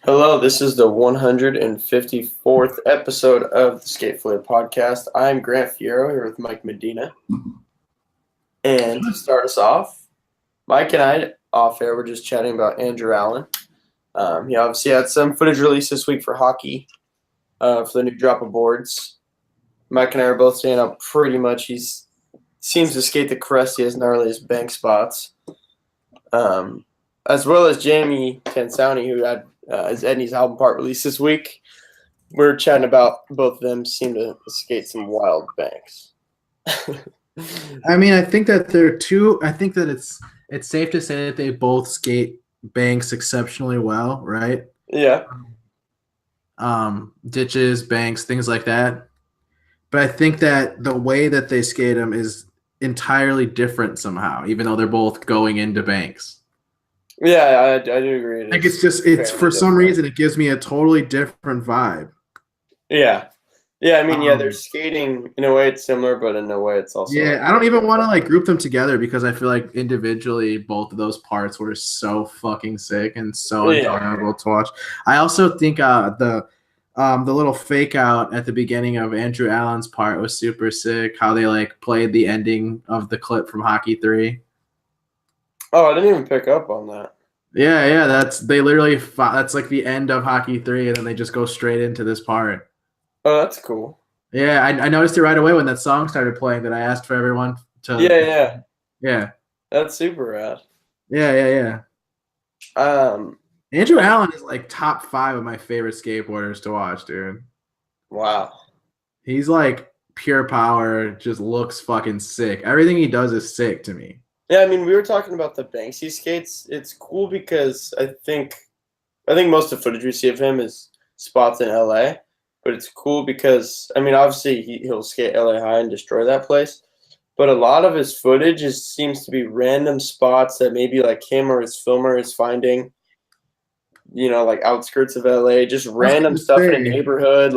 Hello, this is the 154th episode of the Fillet podcast. I'm Grant Fiero here with Mike Medina. And to start us off, Mike and I, off air, were just chatting about Andrew Allen. He obviously had some footage released this week for hockey for the new drop of boards. Mike and I are both saying how pretty much he seems to skate the crest. He has gnarliest bank spots. As well as Jamie Tansouni, who had his Etnies album part released this week. We're chatting about both of them seem to skate some wild banks. I mean, I think that they're two. I think that it's safe to say that they both skate banks exceptionally well, right? Yeah. Ditches, banks, things like that. But I think that the way that they skate them is entirely different somehow, even though they're both going into banks. Yeah, I do agree. Like it's for some reason it gives me a totally different vibe. Yeah. Yeah, I mean, they're skating in a way it's similar, but in a way it's also I don't even want to group them together because I feel like individually both of those parts were so fucking sick and so enjoyable to watch. I also think the little fake out at the beginning of Andrew Allen's part was super sick. How they played the ending of the clip from Hockey 3. Oh, I didn't even pick up on that. Yeah, that's like the end of Hockey 3, and then they just go straight into this part. Oh, that's cool. Yeah, I noticed it right away when that song started playing that I asked for everyone to. Yeah. That's super rad. Yeah. Andrew Allen is like top 5 of my favorite skateboarders to watch, dude. Wow. He's like pure power, just looks fucking sick. Everything he does is sick to me. Yeah, I mean, we were talking about the banks he skates. It's cool because I think most of the footage we see of him is spots in LA, but it's cool because, I mean, obviously he'll skate LA high and destroy that place, but a lot of his footage seems to be random spots that maybe like him or his filmer is finding, like outskirts of LA, just random stuff in a neighborhood.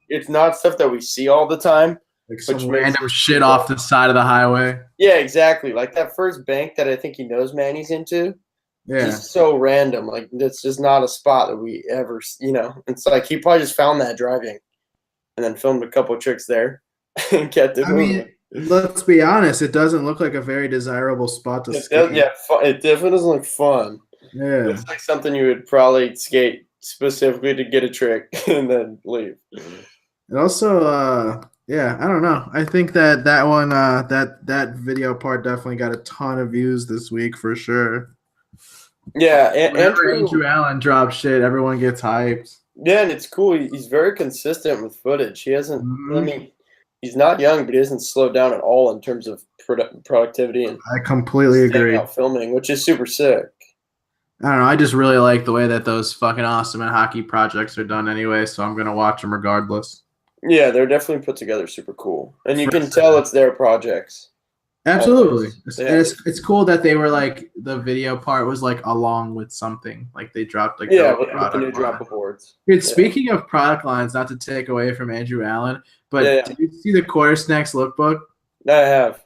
It's not stuff that we see all the time. Like some random shit off the side of the highway. Yeah, exactly. Like that first bank that I think he knows Manny's into. Yeah. It's so random. Like, it's just not a spot that we ever, It's like he probably just found that driving and then filmed a couple of tricks there and kept it moving. Mean, let's be honest. It doesn't look like a very desirable spot to skate. It definitely doesn't look fun. Yeah. It's like something you would probably skate specifically to get a trick and then leave. And also, yeah, I don't know. I think that one, that video part definitely got a ton of views this week for sure. Yeah, Andrew Allen drops shit, everyone gets hyped. Yeah, and it's cool. He's very consistent with footage. He hasn't. I mean, he's not young, but he hasn't slowed down at all in terms of productivity. And I completely agree. Out filming, which is super sick. I don't know. I just really like the way that those fucking awesome and hockey projects are done anyway, so I'm gonna watch them regardless. Yeah, they're definitely put together super cool, and you can tell it's their projects. Absolutely, it's cool that they were like the video part was like along with something like they dropped with the new drop of boards. Dude, speaking of product lines, not to take away from Andrew Allen, but did you see the Quarter Snacks lookbook? I have.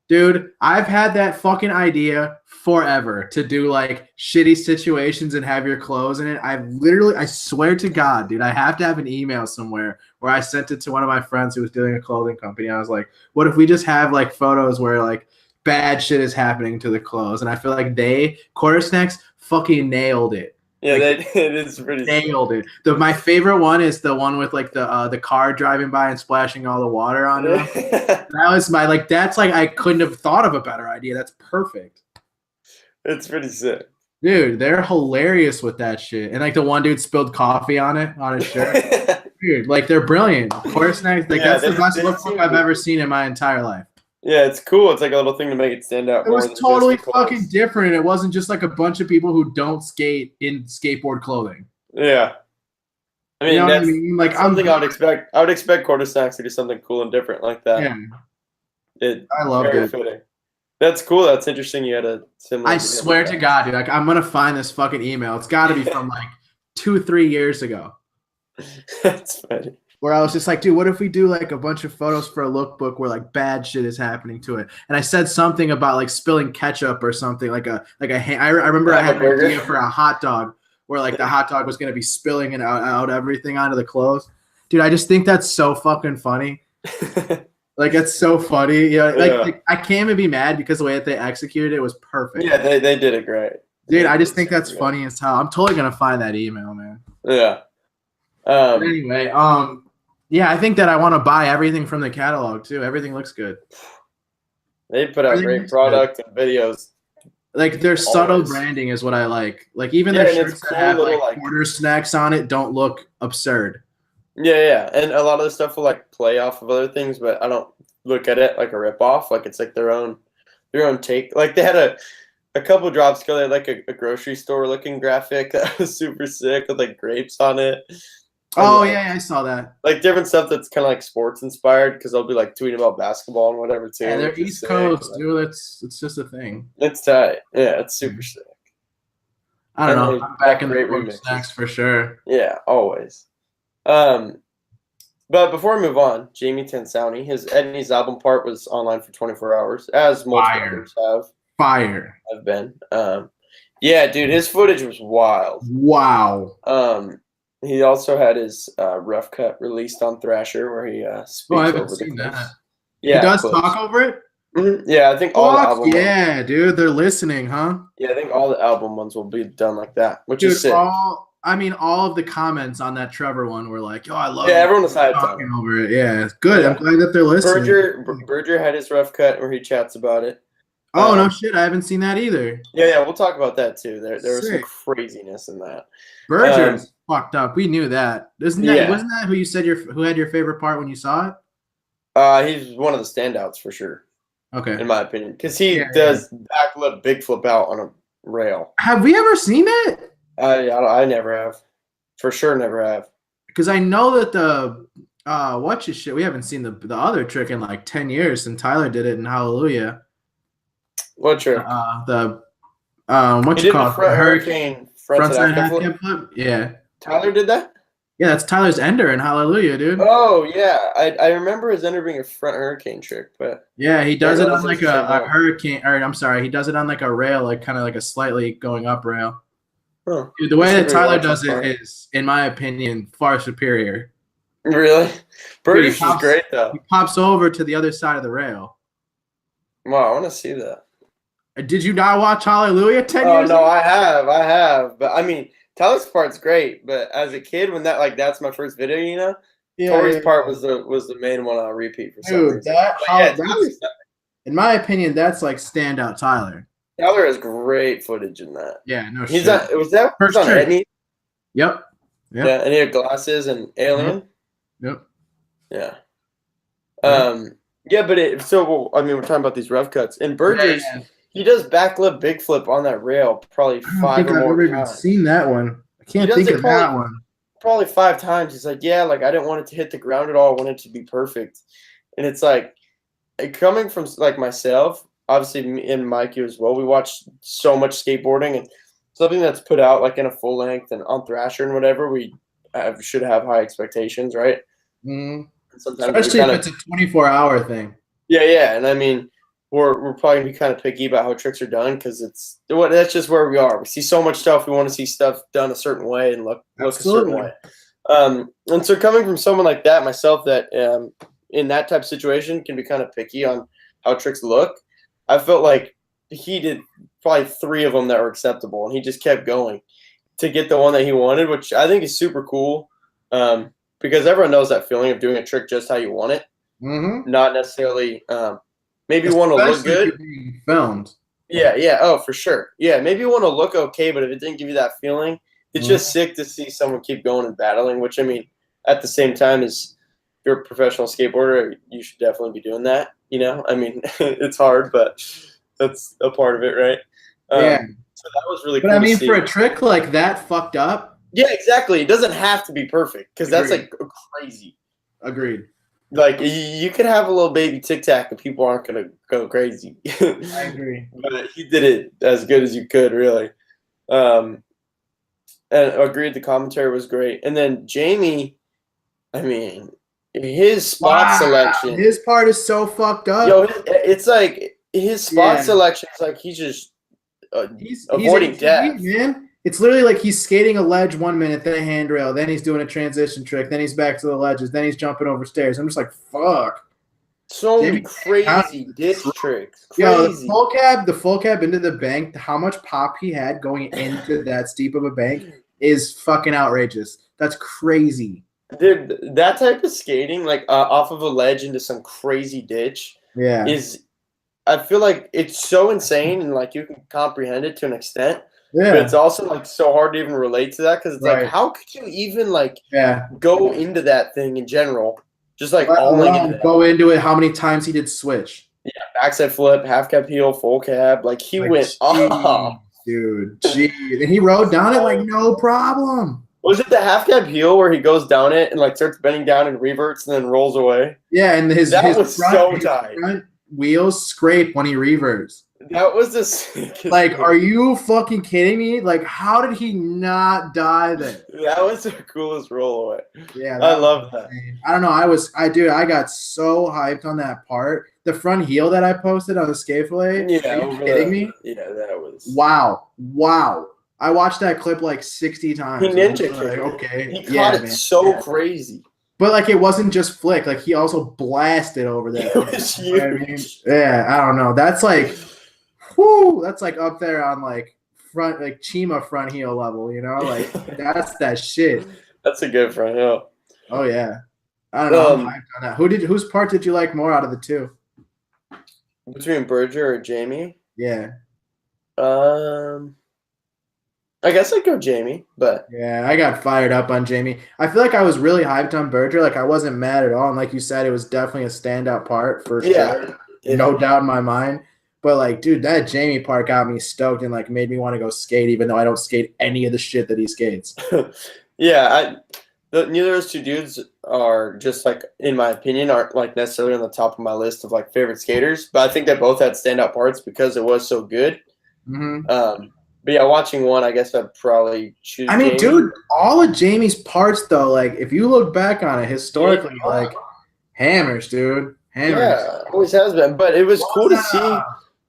Dude, I've had that fucking idea forever to do like shitty situations and have your clothes in it. I swear to God, dude, I have to have an email somewhere where I sent it to one of my friends who was doing a clothing company. I was like, what if we just have like photos where like bad shit is happening to the clothes? And I feel like Quarter Snacks fucking nailed it. Yeah, it is pretty nailed it. My favorite one is the one with like the car driving by and splashing all the water on it. That was that's like I couldn't have thought of a better idea. That's perfect. It's pretty sick. Dude, they're hilarious with that shit. And like the one dude spilled coffee on his shirt. Dude, like they're brilliant. Quarter Snacks, that's the best lookbook I've ever seen in my entire life. Yeah, it's cool. It's like a little thing to make it stand out. It was totally fucking different. It wasn't just like a bunch of people who don't skate in skateboard clothing. Yeah. I mean, you know what I mean? Like something I would expect. I would expect Quarter Snacks to do something cool and different like that. Yeah. I loved it. Fitting. That's cool. That's interesting. You had a similar. I swear to God, dude. Like I'm gonna find this fucking email. It's got to be from like 2-3 years ago. That's funny. Where I was just like, dude, what if we do like a bunch of photos for a lookbook where like bad shit is happening to it? And I said something about like spilling ketchup or something I remember I had an idea for a hot dog where like the hot dog was gonna be spilling and out everything onto the clothes. Dude, I just think that's so fucking funny. Like it's so funny. Yeah, like I can't even be mad because the way that they executed it was perfect. Yeah, they did it great. Dude, I just think that's funny as hell. I'm totally gonna find that email, man. Yeah. But anyway, yeah, I think that I want to buy everything from the catalog too. Everything looks good. They put out great product and videos. Like their subtle branding is what I like. Like even their shirts that have like quarter snacks on it don't look absurd. Yeah, and a lot of the stuff will like play off of other things, but I don't look at it like a ripoff. Like it's like their own take. Like they had a couple drops ago. They had like a grocery store looking graphic that was super sick with like grapes on it. Oh yeah, I saw that. Like different stuff that's kind of like sports inspired because they'll be like tweeting about basketball and whatever too. Yeah, they're East Coast, dude. It's just a thing. It's tight. Yeah, it's super sick. I don't know. I'm back in the quarter snacks for sure. Yeah, always. But before we move on, Jamie Tansouni, his Etnies album part was online for 24 hours, as most others have been. Yeah, dude, his footage was wild. Wow. He also had his rough cut released on Thrasher, where he speaks I haven't over seen the that. Yeah, he does talk over it. Mm-hmm. Yeah, I think all the album. Yeah, dude, they're listening, huh? Yeah, I think all the album ones will be done like that, which is sick. All of the comments on that Trevor one were like, "Yo, I love." Yeah, everyone was hyped talking over it. Yeah, it's good. Yeah. I'm glad that they're listening. Berger had his rough cut where he chats about it. Oh no shit, I haven't seen that either. Yeah, we'll talk about that too. There was some craziness in that. Berger's fucked up. We knew that. Wasn't that who you said who had your favorite part when you saw it? He's one of the standouts for sure. Okay, in my opinion, because he does backflip, big flip out on a rail. Have we ever seen that? I never have. For sure, never have. Because I know that the what's his shit. We haven't seen the other trick in like 10 years, and Tyler did it in Hallelujah. What trick? What you call it? Hurricane frontside half flip. Yeah. Tyler did that. Yeah, that's Tyler's ender in Hallelujah, dude. Oh yeah, I remember his ender being a front hurricane trick, but yeah, he does it on like a hurricane. Or I'm sorry, he does it on like a rail, like kind of like a slightly going up rail. Huh. Dude, the way that Tyler does it is, in my opinion, far superior. Really? British is great though. He pops over to the other side of the rail. Wow, I want to see that. Did you not watch Hallelujah 10 years ago? No, I have. But I mean, Tyler's part's great, but as a kid, when that's my first video, you know, Tori's part was the main one I'll repeat for some reason. In my opinion, that's like standout Tyler. Tyler has great footage in that. Yeah, no shit. Was that first on Etnies? Yep. Yeah, and he had glasses and Alien. Yep. Yeah. Yeah, but we're talking about these rough cuts. And Berger's, he does backflip, big flip on that rail probably 5 or more times. I've never even seen that one. I can't think of that one. Probably 5 times. He's like, yeah, like I didn't want it to hit the ground at all. I wanted it to be perfect. And it's like, coming from like myself, obviously me and Mikey as well, we watch so much skateboarding, and something that's put out like in a full length and on Thrasher and whatever, we should have high expectations, right? Mm-hmm. Especially if it's a 24-hour thing. Yeah, and I mean, we're probably gonna be kind of picky about how tricks are done because that's just where we are. We see so much stuff. We want to see stuff done a certain way and look a certain way. And so coming from someone like that, myself, that in that type of situation can be kind of picky on how tricks look. I felt like he did probably 3 of them that were acceptable, and he just kept going to get the one that he wanted, which I think is super cool. Because everyone knows that feeling of doing a trick just how you want it, not necessarily maybe you want to look good. Being filmed. Yeah. Oh, for sure. Yeah, maybe you want to look okay, but if it didn't give you that feeling, it's just sick to see someone keep going and battling. Which I mean, at the same time, as you're a professional skateboarder, you should definitely be doing that. You know, I mean, it's hard, but that's a part of it, right? Yeah. So that was really cool. But I mean, for a trick like that, fucked up. Yeah, exactly. It doesn't have to be perfect because that's like crazy. Agreed. Like you could have a little baby tic tac and people aren't gonna go crazy. I agree. But he did it as good as you could, really. And agreed. The commentary was great. And then Jamie, I mean, his spot selection. His part is so fucked up. Yo, it's like his spot selection is like he's just avoiding death. Man. It's literally like he's skating a ledge 1 minute, then a handrail, then he's doing a transition trick, then he's back to the ledges, then he's jumping over stairs. I'm just like, fuck. So many Jamie, crazy ditch tricks. yo, Crazy. the full cab into the bank, how much pop he had going into that steep of a bank is fucking outrageous. That's crazy. Dude, that type of skating, like off of a ledge into some crazy ditch, Yeah. I feel like it's so insane and like you can comprehend it to an extent. Yeah. But it's also like so hard to even relate to that because it's Right. like, how could you even like Yeah. go into that thing in general? Just like Let all alone go into it, how many times he did switch. backside flip, half cab heel, full cab. Like he Like, went off. dude. Gee. And he rode down it like no problem. Was it the half cab heel where he goes down it and like starts bending down and reverts and then rolls away? Yeah, and his was front, so his tight. front wheels scrape when he reverts. That was the sickest Like, thing. are you fucking kidding me? Like, how did he not die there? That was the coolest roll away. Yeah, I love that. insane. I don't know. I got so hyped on that part. The front heel that I posted on the skate fillet. Yeah, Are you kidding me? Yeah, that was. Wow. I watched that clip like 60 times. He ninja I was like, kicked it. okay. He yeah, caught it man. so crazy. But like it wasn't just flick. Like he also blasted over that. It was You know what I mean? huge. Yeah, I don't know. That's like, whoo. That's like up there on like front, like Chima front heel level. You know, like that's that shit. That's a good front heel. Oh yeah. I don't know. I'm hyped on that. Whose part did you like more out of the two? Between Berger or Jamie? Yeah. I guess I'd go Jamie, but Yeah, I got fired up on Jamie. I feel like I was really hyped on Berger. Like I wasn't mad at all. And like you said, it was definitely a standout part for sure. No doubt in my mind. But like, dude, that Jamie part got me stoked and like made me want to go skate, even though I don't skate any of the shit that he skates. yeah, neither of those two dudes are just like, in my opinion, aren't like necessarily on the top of my list of like favorite skaters. But I think they both had standout parts because it was so good. Mm-hmm. But yeah, watching one, I guess I'd probably choose. I mean, Jamie. dude, all of Jamie's parts though, like if you look back on it historically, like hammers, dude, hammers. Yeah, always has been. But it was cool to see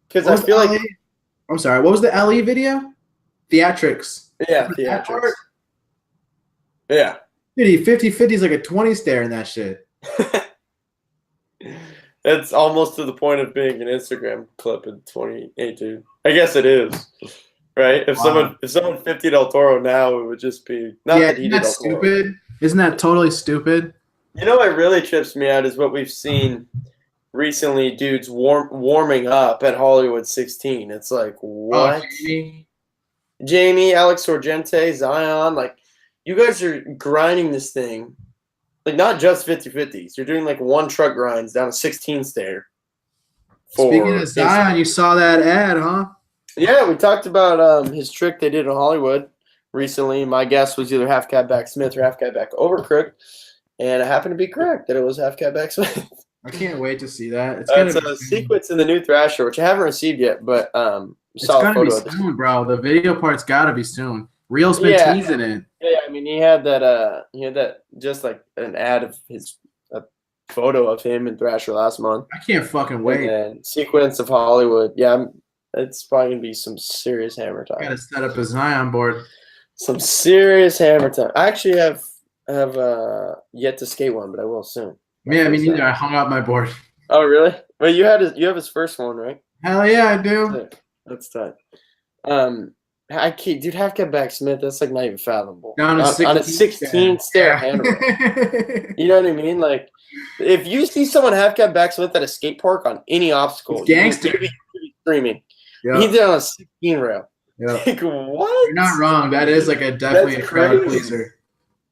because I feel like. I'm sorry. What was the LE video? Theatrics. Yeah, theatrics. Yeah. Dude, he 50-50 is like a 20 stare in that shit. It's almost to the point of being an Instagram clip in 2018. I guess it is, right? If someone 50 Del Toro now, it would just be not that he isn't did that stupid? Isn't that totally stupid? You know what really trips me out is what we've seen recently. Dudes warming up at Hollywood 16. It's like what? Jamie, Alex Sorgente, Zion, like you guys are grinding this thing. Like, not just 50-50s. You're doing, like, one truck grinds down a 16 stair. Speaking of Zion, you saw that ad, huh? Yeah, we talked about his trick they did in Hollywood recently. My guess was either half cab back Smith or half cab back over crook. And I happened to be correct that it was half cab back Smith. I can't wait to see that. It's a sequence in the new Thrasher, which I haven't received yet, but it's gonna be soon, bro. The video part's gotta be soon. Real's been teasing it. Yeah, I mean, he had that just like an ad of a photo of him in Thrasher last month. I can't fucking wait. And sequence of Hollywood. Yeah, it's probably gonna be some serious hammer time. Gotta set up a Zion board. Some serious hammer time. I actually have yet to skate one, but I will soon. Yeah, me neither. I hung up my board. Oh, really? Well, you have his first one, right? Hell yeah, I do. That's tight. Dude, half cab back Smith, that's like not even fathomable. On a 16 stair handle. You know what I mean? Like, if you see someone half cab back Smith at a skate park on any obstacle, it's gangster. You'd be screaming. Yep. He did on a 16 rail. Yep. Like, what? You're not wrong. That is like definitely a crowd pleaser.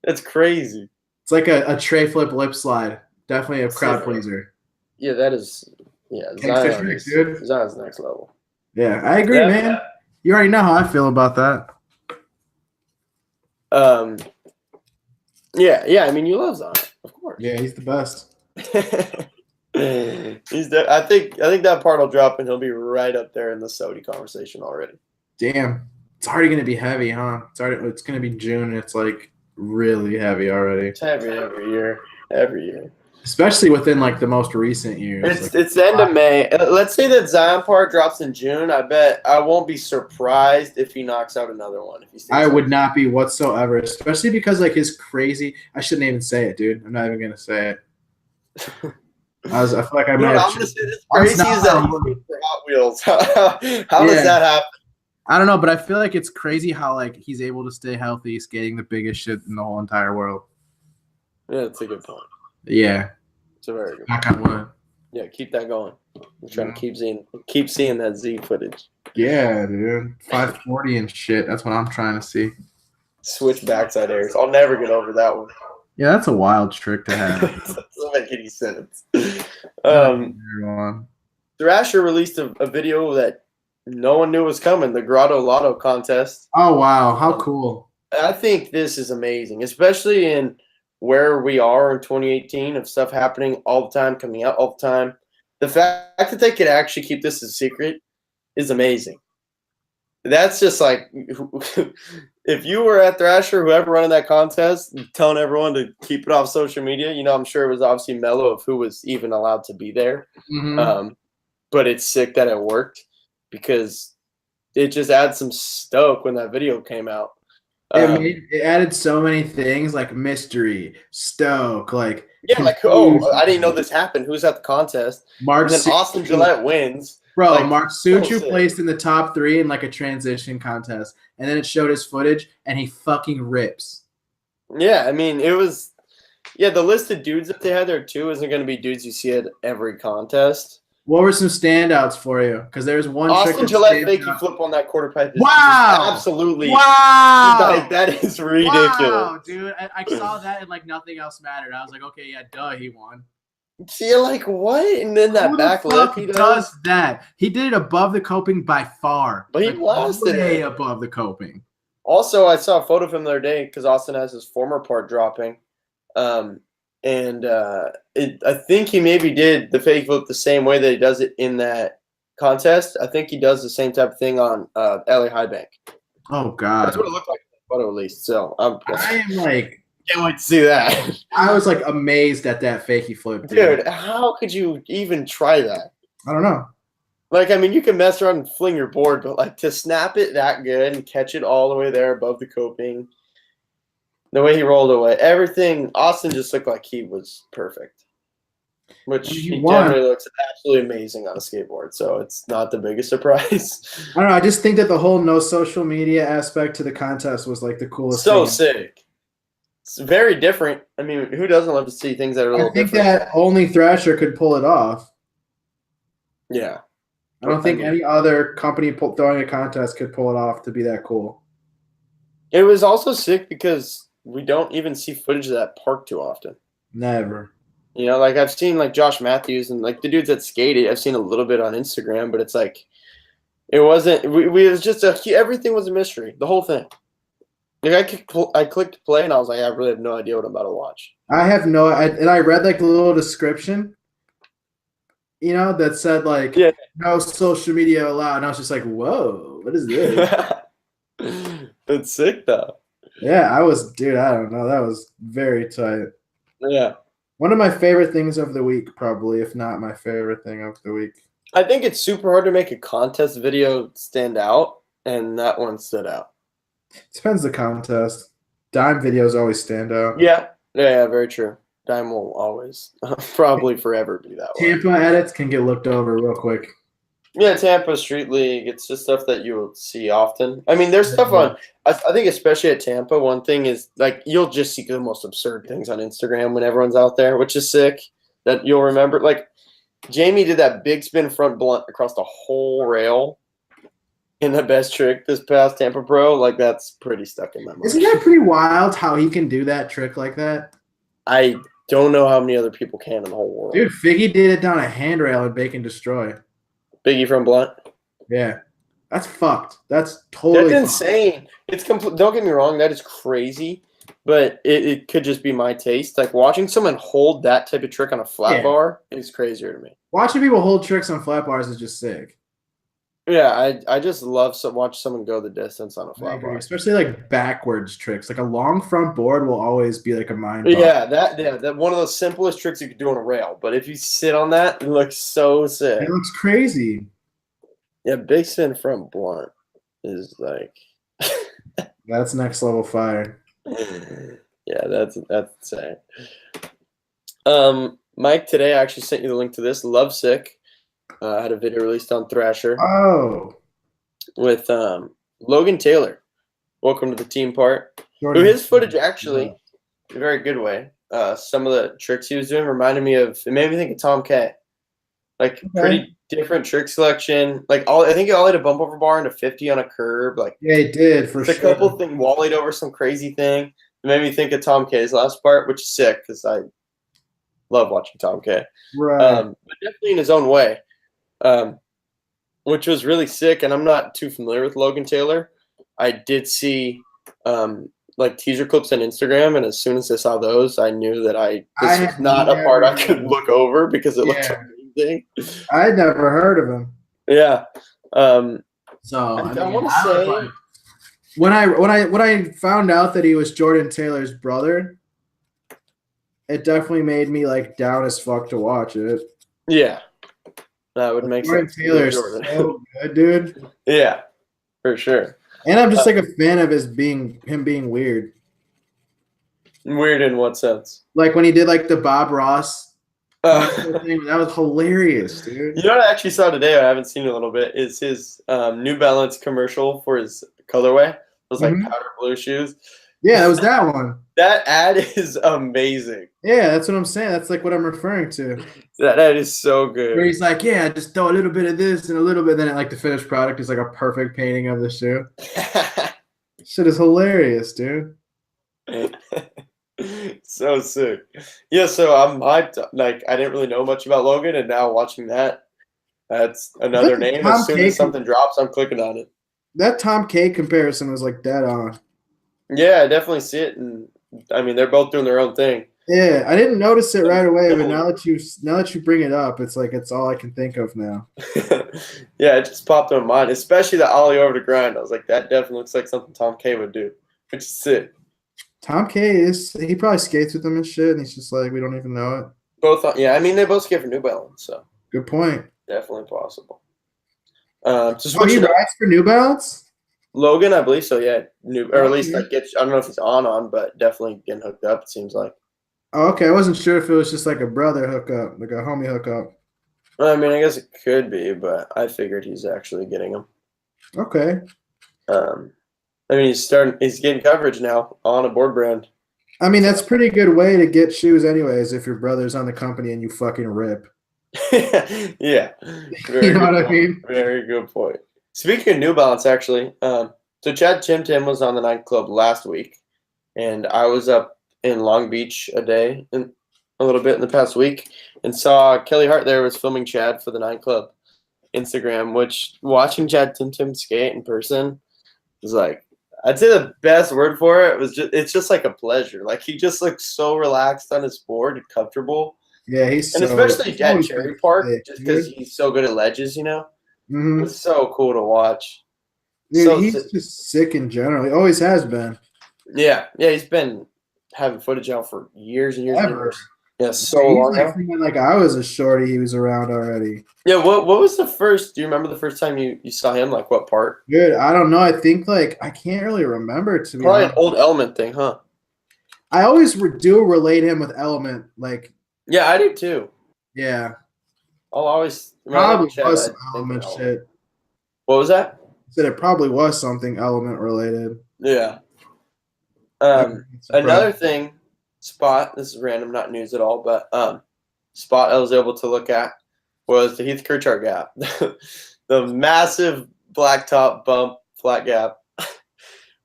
That's crazy. It's like a tray flip lip slide. Definitely a crowd pleaser. Yeah, that is. Yeah, Zion's next level. Yeah, I agree, man. You already know how I feel about that. Yeah. I mean, you love Zion, of course. Yeah, he's the best. I think that part will drop and he'll be right up there in the Saudi conversation already. Damn, it's already gonna be heavy, huh? It's gonna be June and it's like really heavy already. It's heavy every year. especially within like the most recent years. It's the end of May. Let's say that Zion Park drops in June. I bet I won't be surprised if he knocks out another one. If he stays I would healthy. not be whatsoever, especially because like his crazy. I shouldn't even say it, dude. I'm not even gonna say it. I feel like I You know might what have. I'm gonna say this crazy is that he's good for Hot Wheels. How does that happen? I don't know, but I feel like it's crazy how like he's able to stay healthy, skating the biggest shit in the whole entire world. Yeah, that's a good point. Yeah, It's a very good knock point. on wood. Yeah, keep that going. I'm trying to keep seeing that Z footage. Yeah, dude, 540 and shit. That's what I'm trying to see. Switch backside airs. I'll never get over that one. Yeah, that's a wild trick to have. Doesn't make any sense. Everyone. Thrasher released a video that no one knew was coming, the Grotto Lotto contest. Oh wow, how cool! I think this is amazing, especially in where we are in 2018 of stuff happening all the time, coming out all the time. The fact that they could actually keep this a secret is amazing. That's just like, if you were at Thrasher, whoever running that contest, telling everyone to keep it off social media, I'm sure it was obviously mellow of who was even allowed to be there. Mm-hmm. But it's sick that it worked because it just adds some stoke when that video came out. It added so many things like mystery, stoke, like I didn't know this happened. Who's at the contest? Mark And then Austin Gillette wins. Bro, Like, Mark Suchu so placed in the top 3 in like a transition contest, and then it showed his footage, and he fucking rips. Yeah, I mean, it was. Yeah, the list of dudes that they had there too isn't going to be dudes you see at every contest. What were some standouts for you? Because there's one Austin Gillette fakey flip on that quarter pipe. Wow! Absolutely. Wow! Like, that is ridiculous. Wow, dude. I saw that and like nothing else mattered. I was like, okay, yeah, duh, he won. See, like, what? And then that Who back the lip fuck he does that? He did it above the coping by far. But he blasted way it. above the coping. Also, I saw a photo of him the other day because Austin has his former part dropping. I think he maybe did the fake flip the same way that he does it in that contest. I think he does the same type of thing on LA High Bank. Oh, God. That's what it looked like in the photo, at least. So I am like... Can't wait to see that. I was like amazed at that fakey flip, dude. How could you even try that? I don't know. Like, I mean, you can mess around and fling your board, but like to snap it that good and catch it all the way there above the coping, the way he rolled away, everything. Austin just looked like he was perfect, which he generally looks absolutely amazing on a skateboard. So it's not the biggest surprise. I don't know. I just think that the whole no social media aspect to the contest was like the coolest. So sick. It's very different. I mean, who doesn't love to see things that are a little different? I think that only Thrasher could pull it off. Yeah. I don't think any other company throwing a contest could pull it off to be that cool. It was also sick because we don't even see footage of that park too often. Never. Like I've seen like Josh Matthews and like the dudes that skated. I've seen a little bit on Instagram, but it's like it wasn't. It was just everything was a mystery. The whole thing. Like I clicked play and I was like, I really have no idea what I'm about to watch. I have and I read like the little description, that said like no social media allowed, and I was just like, whoa, what is this? That's sick though. Yeah, I don't know, that was very tight. Yeah, one of my favorite things of the week, probably, if not my favorite thing of the week. I think it's super hard to make a contest video stand out, and that one stood out. Depends the contest. Dime videos always stand out. Yeah, very true. Dime will always, probably forever be that way. Tampa edits can get looked over real quick. Yeah, Tampa Street League. It's just stuff that you will see often. I mean, there's stuff on. I think especially at Tampa, one thing is like you'll just see the most absurd things on Instagram when everyone's out there, which is sick. That you'll remember. Like Jamie did that big spin front blunt across the whole rail. In the best trick this past Tampa Pro, like that's pretty stuck in my mind. Isn't that pretty wild how he can do that trick like that? I don't know how many other people can in the whole world. Dude, Figgy did it down a handrail in Bake and Destroy. Biggie from Blunt? Yeah. That's fucked. That's totally That's insane. It's complete. Don't get me wrong, that is crazy, but it could just be my taste. Like watching someone hold that type of trick on a flat bar is crazier to me. Watching people hold tricks on flat bars is just sick. Yeah, I just love watch someone go the distance on a I flat agree, block. especially like backwards tricks. Like a long front board will always be like a mind bog. Yeah, that one of the simplest tricks you could do on a rail. But if you sit on that, it looks so It sick. looks crazy. Yeah, big spin front blunt is like, That's next level fire. yeah, that's insane. Mike, today I actually sent you the link to this. Lovesick had a video released on Thrasher Oh, with Logan Taylor. Welcome to the team part. Who Jordan. his footage actually, in a very good way. Some of the tricks he was doing reminded me of. It made me think of Tom K. Like pretty different trick selection. Like I think he all had a bump over bar into 50 on a curb. Like Yeah, he did for a sure. couple thing wallied over some crazy thing. It made me think of Tom K's last part, which is sick because I love watching Tom K. Right. But definitely in his own way, which was really sick. And I'm not too familiar with Logan Taylor. I did see like teaser clips on Instagram, and as soon as I saw those, I knew that this was not a part I could look over because it looked amazing. I had never heard of him. Yeah. So I want to say like, when I found out that he was Jordan Taylor's brother, it definitely made me like down as fuck to watch it. Yeah, that would make Jordan sense. Taylor's so good, dude. Yeah, for sure. And I'm just like a fan of him being weird. Weird in what sense? Like when he did like the Bob Ross thing, that was hilarious, dude. You know what I actually saw today? I haven't seen it a little bit. Is his New Balance commercial for his colorway? Those like powder blue shoes. Yeah, it was that one. That ad is amazing. Yeah, that's what I'm saying. That's like what I'm referring to. That ad is so good. Where he's like, yeah, just throw a little bit of this and a little bit. Then like the finished product is like a perfect painting of the shoe. Shit is hilarious, dude. So sick. Yeah, so I'm hyped. Like I didn't really know much about Logan, and now watching that's another name. As soon as something drops, I'm clicking on it. That Tom K comparison was like dead on. Yeah, I definitely see it, and I mean they're both doing their own thing. Yeah, I didn't notice it right away, but now that you bring it up, it's like it's all I can think of now. Yeah, it just popped in my mind, especially the ollie over the grind. I was like, that definitely looks like something Tom K would do, which is sick. Tom K he probably skates with them and shit, and he's just like we don't even know it. Both, yeah. I mean, they both skate for New Balance, so good point. Definitely possible. He rides for New Balance. Logan, I believe so. Yeah, or at least like I don't know if he's on, but definitely getting hooked up. It seems like. Oh, okay, I wasn't sure if it was just like a brother hookup, like a homie hookup. I mean, I guess it could be, but I figured he's actually getting them. Okay. I mean, he's getting coverage now on a board brand. I mean, that's a pretty good way to get shoes, anyways. If your brother's on the company and you fucking rip. Yeah. You know what I mean? Very good point. Speaking of New Balance, actually, so Chad Tim Tim was on the nightclub last week, and I was up in Long Beach a little bit in the past week, and saw Kelly Hart there was filming Chad for the nightclub Instagram, which watching Chad Tim Tim skate in person was like, I'd say the best word for it was it's just like a pleasure. Like he just looks so relaxed on his board and comfortable. Yeah, especially at Cherry Park, just because he's so good at ledges, you know. Mm-hmm. It's so cool to watch. Dude, he's just sick in general. He always has been. Yeah, he's been having footage out for years and years. And years. Yeah, so long. Like I was a shorty, he was around already. Yeah, what was the first? Do you remember the first time you saw him? Like what part? Dude, I don't know. I think like I can't really remember. To be probably honest. An old Element thing, huh? I always do relate him with Element, like. Yeah, I do too. Yeah. I'll always probably was some Element shit. What was that? I said it probably was something Element related. Yeah. Another thing, spot. This is random, not news at all, but spot I was able to look at was the Heath Kirchart gap, the massive blacktop bump flat gap.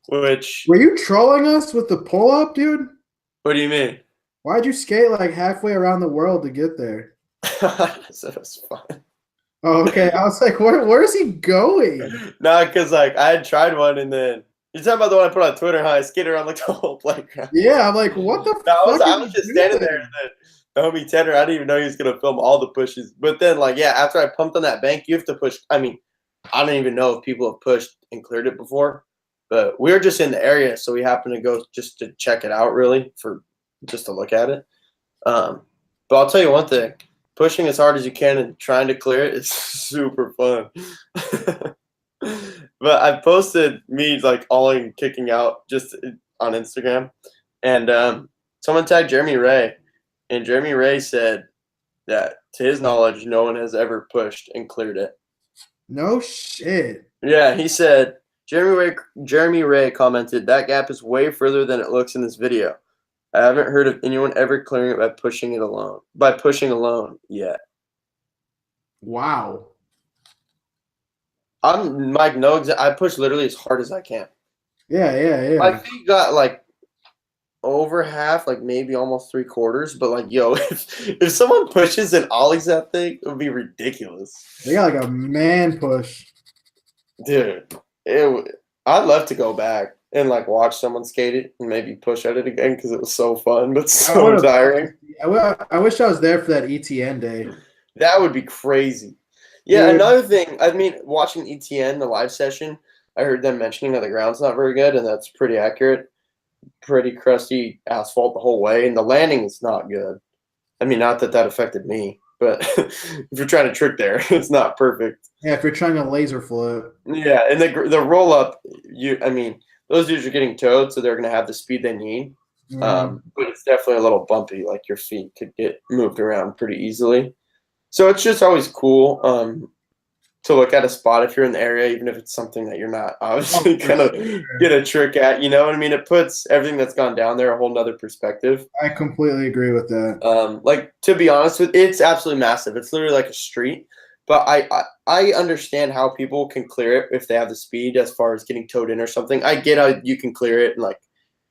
Which were you trolling us with the pull up, dude? What do you mean? Why'd you skate like halfway around the world to get there? So it was fun. Oh, okay. I was like, where's he going? No, because like I had tried one, and then you're talking about the one I put on Twitter, how I skated around like the whole playground. Yeah, I'm like, what the fuck? I was just standing there, and then the homie Tanner, I didn't even know he was gonna film all the pushes. But then, like, yeah, after I pumped on that bank, you have to push. I mean, I don't even know if people have pushed and cleared it before, but we were just in the area, so we happened to go just to check it out, really, for just to look at it. But I'll tell you one thing: pushing as hard as you can and trying to clear it is super fun. But I posted me like alling kicking out just on Instagram, and someone tagged Jeremy Ray, and Jeremy Ray said that to his knowledge, no one has ever pushed and cleared it. No shit. Yeah, he said Jeremy Ray commented that gap is way further than it looks in this video. I haven't heard of anyone ever clearing it by pushing alone yet. Wow. I'm Mike. I push literally as hard as I can. Yeah. My feet got like over half, like maybe almost 3/4. But like, yo, if someone pushes and ollies that thing, it would be ridiculous. They got like a man push. Dude, I'd love to go back and like watch someone skate it and maybe push at it again because it was so fun, but so tiring. I wish I was there for that ETN day. That would be crazy. Yeah, another thing, I mean, watching ETN, the live session, I heard them mentioning that the ground's not very good, and that's pretty accurate. Pretty crusty asphalt the whole way, and the landing is not good. I mean, not that affected me, but if you're trying to trick there, it's not perfect. Yeah, if you're trying to laser float. Yeah, and the roll up, I mean, those dudes are getting towed, so they're going to have the speed they need. But it's definitely a little bumpy. Like your feet could get moved around pretty easily. So it's just always cool to look at a spot if you're in the area, even if it's something that you're not obviously gonna get a trick at. You know what I mean? It puts everything that's gone down there a whole nother perspective. I completely agree with that. Like, to be honest with, it's absolutely massive. It's literally like a street. But I understand how people can clear it if they have the speed as far as getting towed in or something. I get how you can clear it and like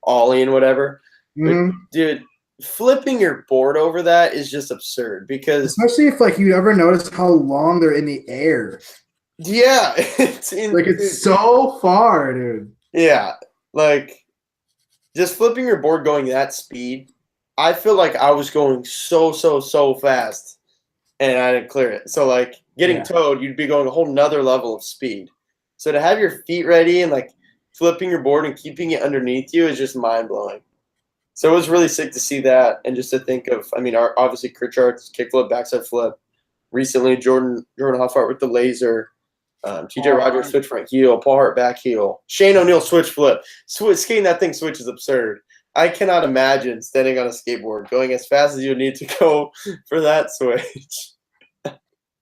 ollie and whatever. But, dude, flipping your board over that is just absurd because especially if like you ever notice how long they're in the air. Yeah, it's so far, dude. Yeah, like just flipping your board going that speed. I feel like I was going so fast, and I didn't clear it. So like getting towed, you'd be going a whole nother level of speed. So to have your feet ready and like flipping your board and keeping it underneath you is just mind blowing. So it was really sick to see that, and just to think of, I mean, obviously Kirchard's kickflip, backside flip. Recently, Jordan Hoffart with the laser, T.J. Rogers switch front heel, Paul Hart back heel, Shane O'Neill switch flip. Skating that thing switch is absurd. I cannot imagine standing on a skateboard going as fast as you need to go for that switch.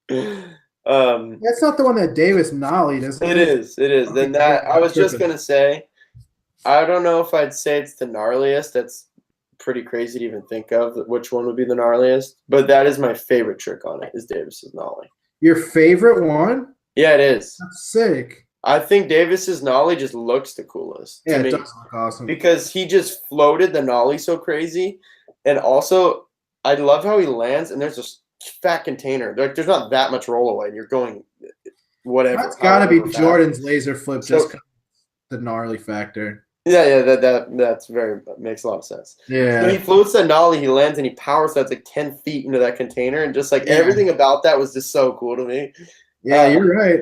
That's not the one that Davis nollied, is it? It is. Okay, then that I was just gonna say. I don't know if I'd say it's the gnarliest. That's pretty crazy to even think of which one would be the gnarliest. But that is my favorite trick on it, is Davis's nollie. Your favorite one? Yeah, it is. That's sick. I think Davis's nollie just looks the coolest. Yeah, it does look awesome. Because he just floated the nollie so crazy. And also, I love how he lands, and there's a fat container. Like, there's not that much rollaway, and you're going whatever. That's got to be Jordan's laser flip, just the gnarly factor. Yeah, that's makes a lot of sense. Yeah. When he floats that nollie, he lands and he power sets like 10 feet into that container, and just like everything about that was just so cool to me. Yeah, you're right.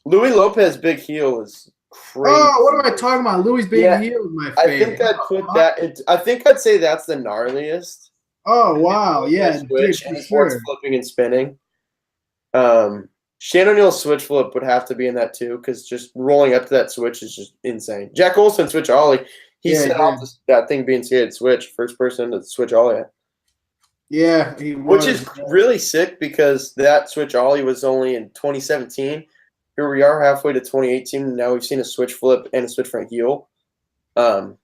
Louis Lopez big heel is crazy. Oh, what am I talking about? Louis big heel is my favorite. I think I'd say that's the gnarliest. Oh wow, yeah. Switch and sports flipping and spinning. Shane O'Neill's switch flip would have to be in that too, because just rolling up to that switch is just insane. Jack Olson switch ollie. He set off that thing being skated switch, first person to switch ollie. Yeah, which is really sick because that switch ollie was only in 2017. Here we are halfway to 2018, and now we've seen a switch flip and a switch front heel. So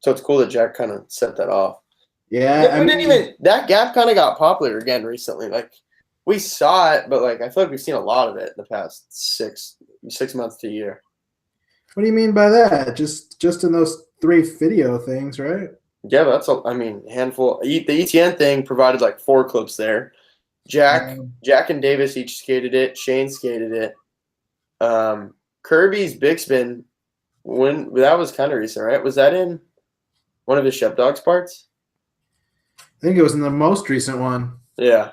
it's cool that Jack kind of set that off. Yeah, that gap kind of got popular again recently. Like, we saw it, but like I feel like we've seen a lot of it in the past 6 months to a year. What do you mean by that? Just in those 3 video things, right? Yeah, but that's handful. The ETN thing provided like 4 clips there. Jack and Davis each skated it. Shane skated it. Kirby's big spin, that was kind of recent, right? Was that in one of his Shep Dogs parts? I think it was in the most recent one. Yeah.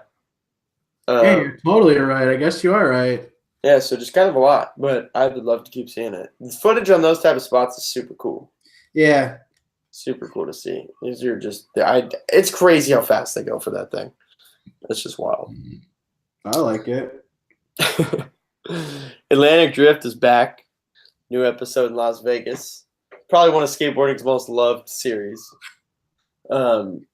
You're totally right. I guess you are right. Yeah, so just kind of a lot, but I would love to keep seeing it. The footage on those type of spots is super cool. Yeah. Super cool to see. These are just it's crazy how fast they go for that thing. It's just wild. I like it. Atlantic Drift is back. New episode in Las Vegas. Probably one of skateboarding's most loved series. It's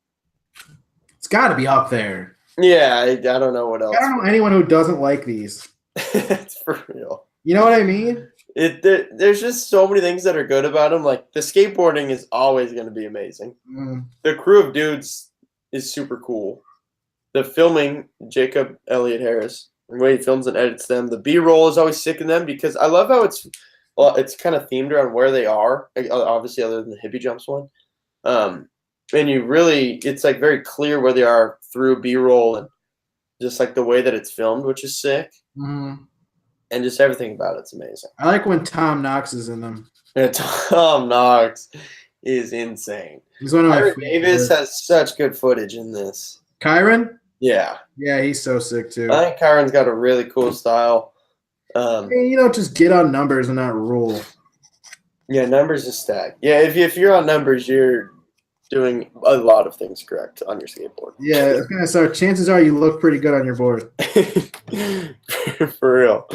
got to be up there. Yeah, I don't know what else. I don't know anyone who doesn't like these. It's for real. You know what I mean? There's just so many things that are good about them. Like the skateboarding is always going to be amazing. The crew of dudes is super cool. The filming, Jacob Elliott Harris, the way he films and edits them. The B-roll is always sick in them because I love how it's kind of themed around where they are. Obviously, other than the hippie jumps one, and it's like very clear where they are through B-roll and just like the way that it's filmed, which is sick. And just everything about it's amazing. I like when Tom Knox is in them. Yeah, Tom Knox is insane. He's one of my favorites. Davis has such good footage in this. Kyron? Yeah. Yeah, he's so sick too. I think Kyron's got a really cool style. Just get on numbers and not rule. Yeah, numbers is stacked. Yeah, if you're on numbers, you're doing a lot of things correct on your skateboard. Yeah, so chances are you look pretty good on your board. For real.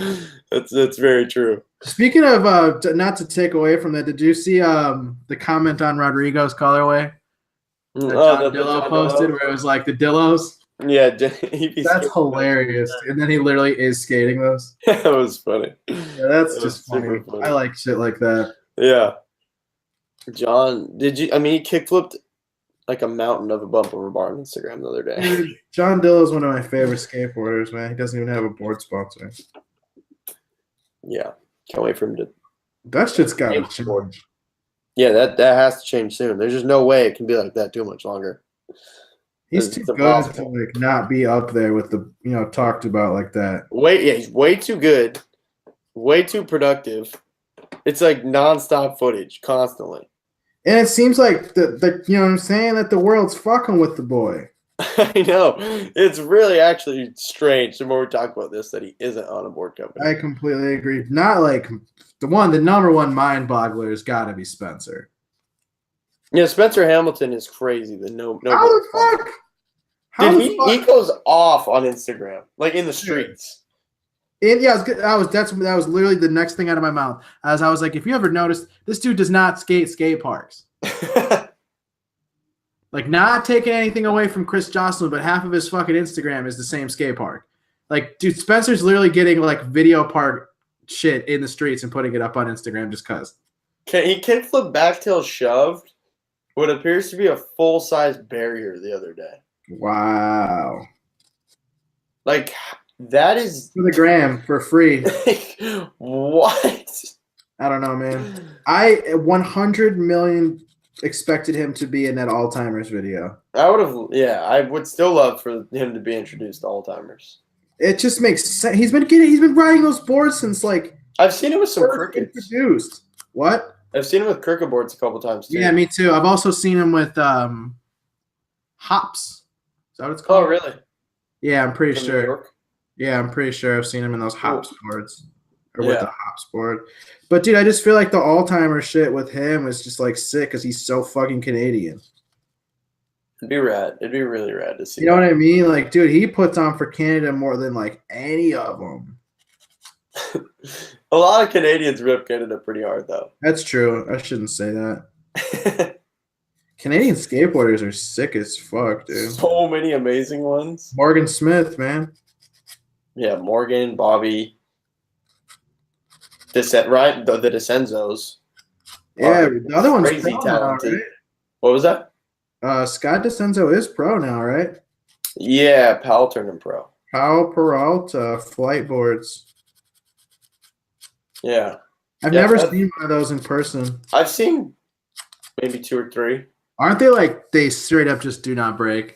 That's very true. Speaking of, not to take away from that, did you see the comment on Rodrigo's colorway that John Dillo posted where it was like the Dillos? Yeah, that's hilarious. And then he literally is skating those. That was funny. Yeah, that's just funny. I like shit like that. Yeah. John, he kickflipped like a mountain of a bump over bar on Instagram the other day. Dude, John Dillo is one of my favorite skateboarders, man. He doesn't even have a board sponsor. Yeah. Can't wait for him to. That shit's got to change. Yeah, that has to change soon. There's just no way it can be like that too much longer. He's too good to like not be up there with the talked about like that. He's way too good, way too productive. It's like nonstop footage constantly. And it seems like the you know what I'm saying, that the world's fucking with the boy. I know. It's really actually strange the more we talk about this that he isn't on a board company. I completely agree. Not like the number one mind boggler has got to be Spencer. Yeah, Spencer Hamilton is crazy. No. How the fuck? He goes off on Instagram, like in the streets. That was literally the next thing out of my mouth. I was like, if you ever noticed, this dude does not skate parks. Like, not taking anything away from Chris Jocelyn, but half of his fucking Instagram is the same skate park. Like, dude, Spencer's literally getting like video park shit in the streets and putting it up on Instagram just cause. He kickflip backtail shoved what appears to be a full-size barrier the other day. Wow. Like, that is for the gram for free. What? I don't know, man. I 100 million expected him to be in that All-Timers video. I would still love for him to be introduced to All-Timers. It just makes sense. He's been riding those boards since like I've seen him with some crickets. Introduced. What? I've seen him with cricket boards a couple times too. Yeah, me too. I've also seen him with hops. Is that what it's called? Oh, really? Yeah, I'm pretty From sure. New York? Yeah, I'm pretty sure I've seen him in those hops boards. Or with the hops board. But dude, I just feel like the all-timer shit with him is just like sick because he's so fucking Canadian. It'd be rad. It'd be really rad to see. You know what I mean? Like, dude, he puts on for Canada more than like any of them. A lot of Canadians rip Canada pretty hard, though. That's true. I shouldn't say that. Canadian skateboarders are sick as fuck, dude. So many amazing ones. Morgan Smith, man. Yeah, Morgan, Bobby. The Descenzos. Yeah, the other one's crazy pro talented. now, right? What was that? Scott Descenzo is pro now, right? Yeah, Powell turned him pro. Powell Peralta, flight boards. Yeah. I've never seen one of those in person. I've seen maybe 2 or 3. Aren't they like they straight up just do not break?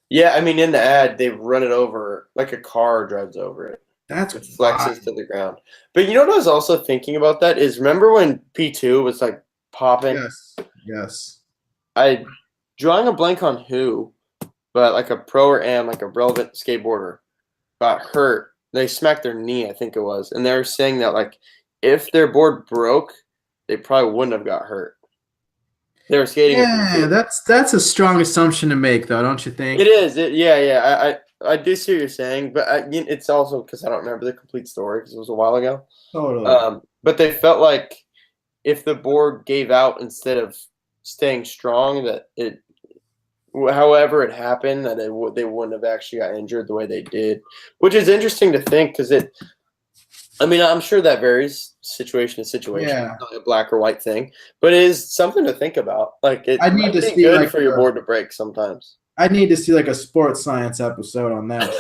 Yeah, I mean, in the ad, they run it over like a car drives over it. That's it flexes to the ground. But you know what I was also thinking about that is remember when P2 was like popping? Yes. I drawing a blank on who, but like a pro or am, like a relevant skateboarder got hurt. They smacked their knee, I think it was, and they were saying that like if their board broke, they probably wouldn't have got hurt. They were skating. Yeah, that's a strong assumption to make, though, don't you think? It is. I do see what you're saying, but it's also because I don't remember the complete story because it was a while ago. Totally. But they felt like if the board gave out instead of staying strong, that it, however it happened, that they wouldn't have actually got injured the way they did, which is interesting to think because it. I mean, I'm sure that varies situation to situation. Yeah. It's not a black or white thing, but it is something to think about. Like it I need might to be see, good like, for your board to break sometimes. I need to see like a sports science episode on that.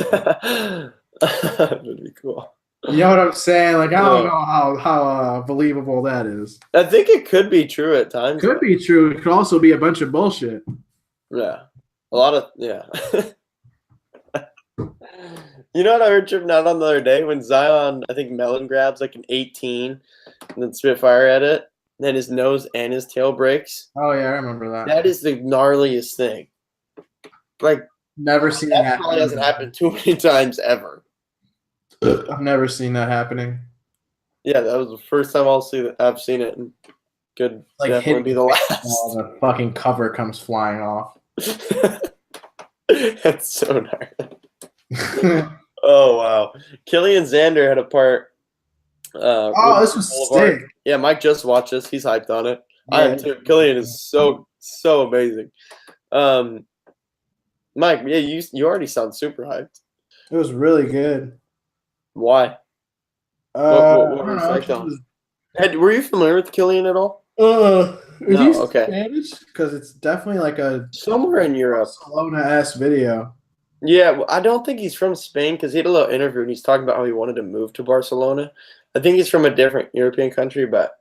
That would be cool. You know what I'm saying? Like, I don't Yeah. know how believable that is. I think it could be true at times. Could be true. It could also be a bunch of bullshit. Yeah. A lot of, yeah. You know what I heard tripping out on the other day? When Zion, I think Melon grabs like an 18 and then Spitfire at it, then his nose and his tail breaks. Oh, yeah, I remember that. That is the gnarliest thing. Like, Never seen that that happen. probably hasn't happened too many times ever. I've never seen that happening. Yeah, that was the first time I've seen it. And could Like, definitely be the last. The fucking cover comes flying off. That's so gnarly. Oh, wow. Killian Xander had a part. This was sick. Yeah, Mike just watched this. He's hyped on it. Yeah. I am too. Killian is so amazing. Mike, yeah, you already sound super hyped. It was really good. Why? What I were don't you know, psyched on? Were you familiar with Killian at all? Is No, he okay. Spanish? Because it's definitely like a Somewhere in Europe. Barcelona-ass video. Yeah, well, I don't think he's from Spain because he had a little interview and he's talking about how he wanted to move to Barcelona. I think he's from a different European country, but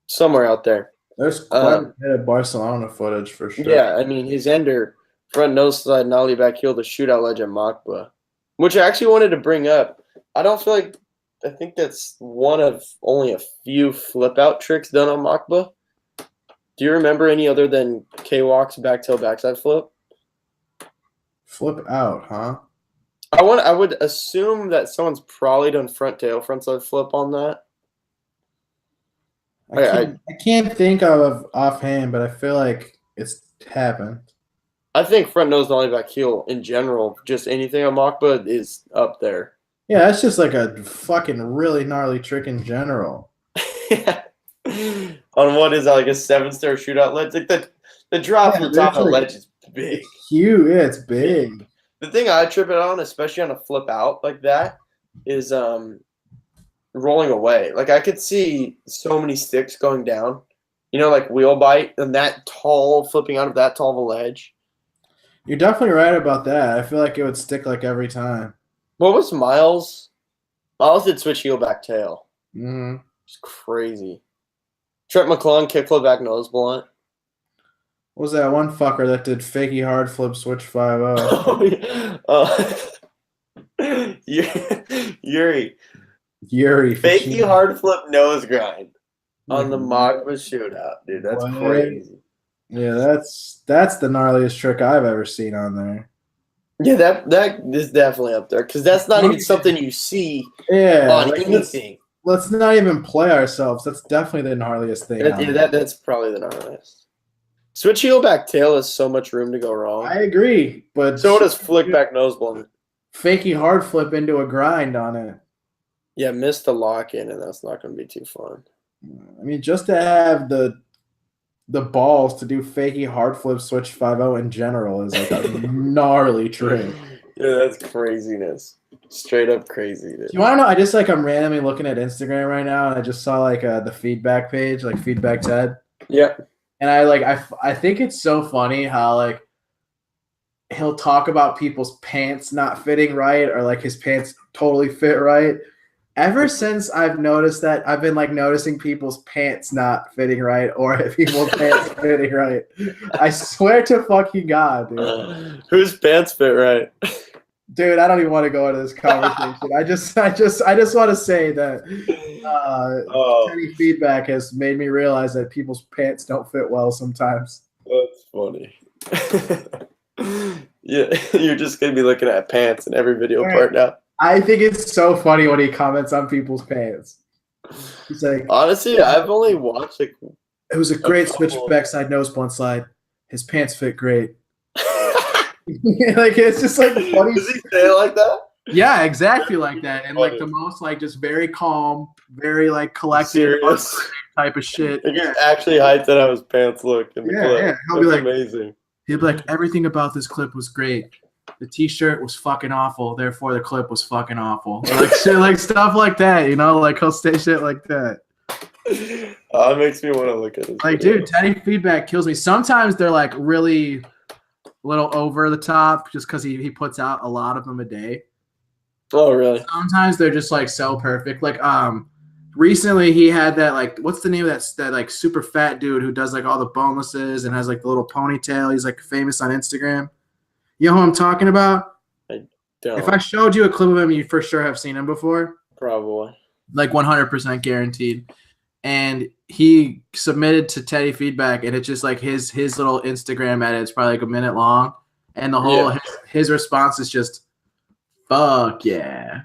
somewhere out there. There's quite a bit of Barcelona footage for sure. Yeah, I mean, his ender, front nose slide, nollie back heel, the shootout ledge at Machba, which I actually wanted to bring up. I don't feel like, I think that's one of only a few flip out tricks done on Machba. Do you remember any other than K-Walk's back tail backside flip? Flip out, huh? I would assume that someone's probably done front tail frontside flip on that. I can't think of offhand, but I feel like it's happened. I think front nose nollie back heel in general, just anything on Machba is up there. Yeah, that's just like a fucking really gnarly trick in general. On what is that, like a 7-star shootout ledge? Like the drop from the top of the ledge is big. It's huge. Yeah, it's big. The thing I trip it on, especially on a flip out like that, is rolling away. Like I could see so many sticks going down. You know, like wheel bite and that tall, flipping out of that tall of a ledge. You're definitely right about that. I feel like it would stick like every time. What was Miles? Miles did switch heel back tail. Mm-hmm. It's crazy. Trent McClung kickflip back nose blunt. What was that one fucker that did fakey hard flip switch 5-0? Yuri. Yuri. Fakey hard flip nose grind on the Machba shootout, dude. That's crazy. Yeah, that's the gnarliest trick I've ever seen on there. Yeah, that is definitely up there because that's not even something you see on like anything. Let's not even play ourselves. That's definitely the gnarliest thing. That's probably the gnarliest. Switch heel back tail has so much room to go wrong. I agree, but so does flick back nose blunt. Fakey hard flip into a grind on it. Yeah, missed the lock in, and that's not going to be too fun. I mean, just to have the balls to do fakey hard flip switch 5-0 in general is like a gnarly trick. Yeah, that's craziness. Straight up crazy. Dude. You want to know? I'm randomly looking at Instagram right now, and I just saw like the feedback page, like Feedback Ted. Yeah. And I think it's so funny how like he'll talk about people's pants not fitting right or like his pants totally fit right. Ever since I've noticed that, I've been like noticing people's pants not fitting right or people's pants fitting right. I swear to fucking God, dude. Whose pants fit right? Dude, I don't even want to go into this conversation. I just want to say that any feedback has made me realize that people's pants don't fit well sometimes. That's funny. Yeah, you're just gonna be looking at pants in every video part now. I think it's so funny when he comments on people's pants. He's like, Honestly, I've only watched like it was a great couple. switch backside nose blunt slide. His pants fit great. Like it's just like funny. Does he say it like that? Yeah, exactly like that, and like the most like just very calm, very like collected Serious type of shit. Like, yeah, actually hyped on how his pants look in the clip. Yeah. He'll be like, amazing. He'd be like, everything about this clip was great. The T-shirt was fucking awful, therefore the clip was fucking awful. Like shit, like stuff like that, you know, like he'll say shit like that. It makes me want to look at this. Like, video. dude, Teddy feedback kills me. Sometimes they're like really little over the top, just because he puts out a lot of them a day. Oh, really? Sometimes they're just like so perfect. Like recently he had that like what's the name of that like super fat dude who does like all the bonelesses and has like the little ponytail. He's like famous on Instagram. You know who I'm talking about? I don't. If I showed you a clip of him, you for sure have seen him before. Probably. Like 100% guaranteed. And he submitted to Teddy feedback, and it's just like his little Instagram edit. It's probably like a minute long, and the whole his response is just fuck yeah.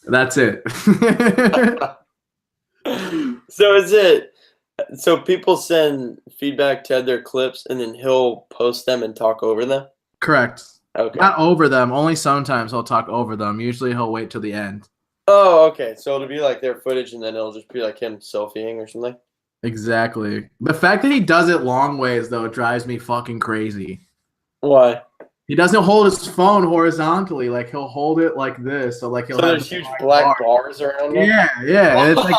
That's it. So people send feedback to their clips and then he'll post them and talk over them? Correct. Okay. Not over them. Only sometimes he'll talk over them. Usually he'll wait till the end. Oh, okay. So it'll be like their footage and then it'll just be like him selfieing or something? Exactly. The fact that he does it long ways, though, drives me fucking crazy. Why? He doesn't hold his phone horizontally. Like, he'll hold it like this. So, like, he'll have there's huge black bars around him? Yeah. It's like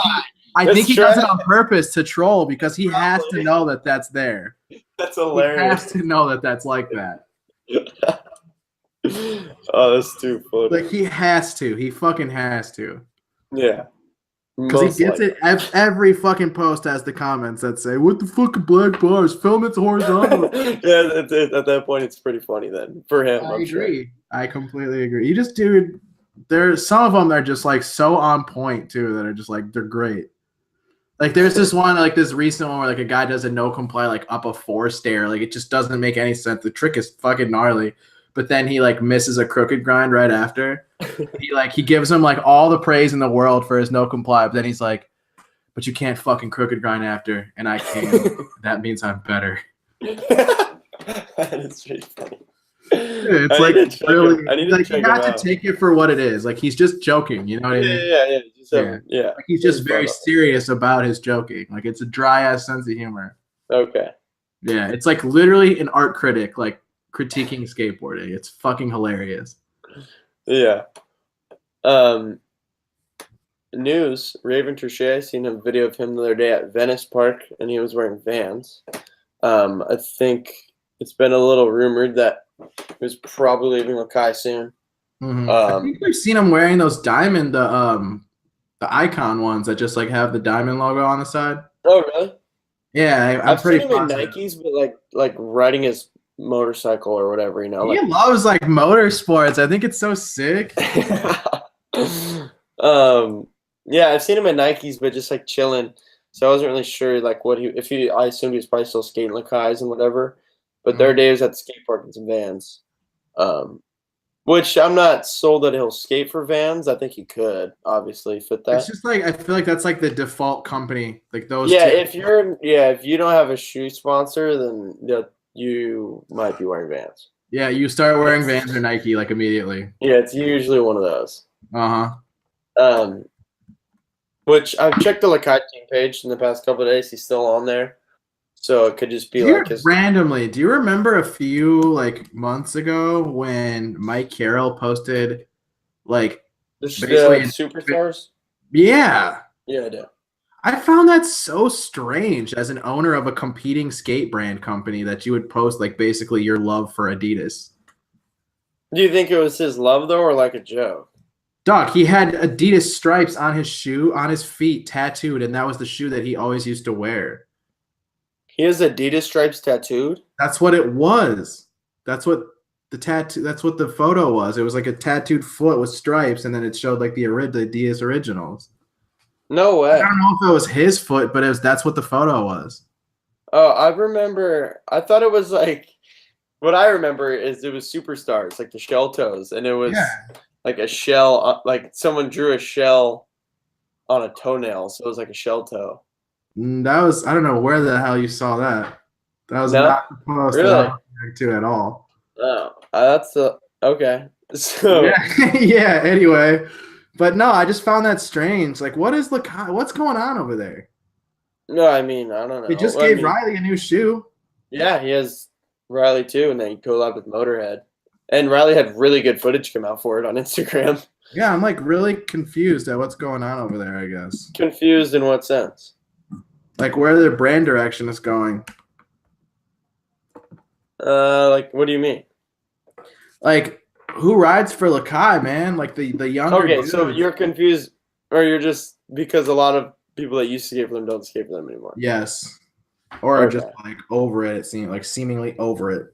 I think he does it on purpose to troll because he has to know that that's there. That's hilarious. He has to know that that's like that. Oh, that's too funny. Like, he has to. He fucking has to. Yeah. Because he gets it. Every fucking post has the comments that say, "What the fuck are black bars? Film it horizontal." Yeah, at that point, it's pretty funny then for him. I agree. Sure. I completely agree. You just, dude, there's some of them that are just like so on point too that are just like they're great. Like there's this one, like this recent one where like a guy does a no comply like up a 4 stair. Like it just doesn't make any sense. The trick is fucking gnarly. But then he like misses a crooked grind right after. He gives him like all the praise in the world for his no comply, but then he's like, "But you can't fucking crooked grind after, and I can. That means I'm better." That is pretty funny. Dude, it's like really, like you have to take it for what it is. Like he's just joking, you know what I mean? Yeah. Like, he's just very serious about his joking. Like it's a dry ass sense of humor. Okay. Yeah, it's like literally an art critic, like critiquing skateboarding. It's fucking hilarious. Yeah. News. Raven Touche, I seen a video of him the other day at Venice Park, and he was wearing Vans. I think it's been a little rumored that he was probably leaving Lakai soon. Mm-hmm. I think we've seen him wearing those diamond, the icon ones that just like have the diamond logo on the side. Oh, really? Yeah, I've seen him in Nikes, but like riding his motorcycle or whatever, you know. He loves like motorsports. I think it's so sick. Yeah, I've seen him in Nikes, but just like chilling. So I wasn't really sure like I assumed he was probably still skating Lakais and whatever. But their day was at the skate park in some Vans. Which I'm not sold that he'll skate for Vans. I think he could obviously fit that. It's just like I feel like that's like the default company. Like those if you don't have a shoe sponsor, then you might be wearing Vans. Yeah, you start wearing Vans or Nike like immediately. Yeah, it's usually one of those. Uh-huh. Which I've checked the Lakai team page in the past couple of days. He's still on there. So it could just be like his randomly. Do you remember a few like months ago when Mike Carroll posted like basically superstars? Yeah. Yeah, I do. I found that so strange as an owner of a competing skate brand company that you would post like basically your love for Adidas. Do you think it was his love though, or like a joke? Doc, he had Adidas stripes on his shoe, on his feet, tattooed, and that was the shoe that he always used to wear. He has Adidas stripes tattooed? That's what it was. That's what the tattoo. That's what the photo was. It was like a tattooed foot with stripes, and then it showed like the Adidas originals. No way. I don't know if it was his foot, but that's what the photo was. Oh, I remember. I thought it was like what I remember is it was superstars, like the shell toes, and it was like a shell, like someone drew a shell on a toenail, so it was like a shell toe. That was I don't know where the hell you saw that. That was No, not the post that I really? was referring to at all. Oh, that's the okay. So Yeah, yeah. Anyway, but no, I just found that strange. Like, what is Lakai? What's going on over there? no, I mean I don't They just know. I gave mean, Riley a new shoe. yeah, he has Riley too, and then he collabed with Motorhead, and Riley had really good footage come out for it on Instagram. Yeah, I'm like really confused at what's going on over there. I guess Confused in what sense? like where their brand direction is going. Like what do you mean? Like, who rides for Lakai, man? Like the younger. Okay, so dudes. you're confused, or you're just because a lot of people that used to skate for them don't skate for them anymore. Yes, or Okay. just like over it. It seems like seemingly over it.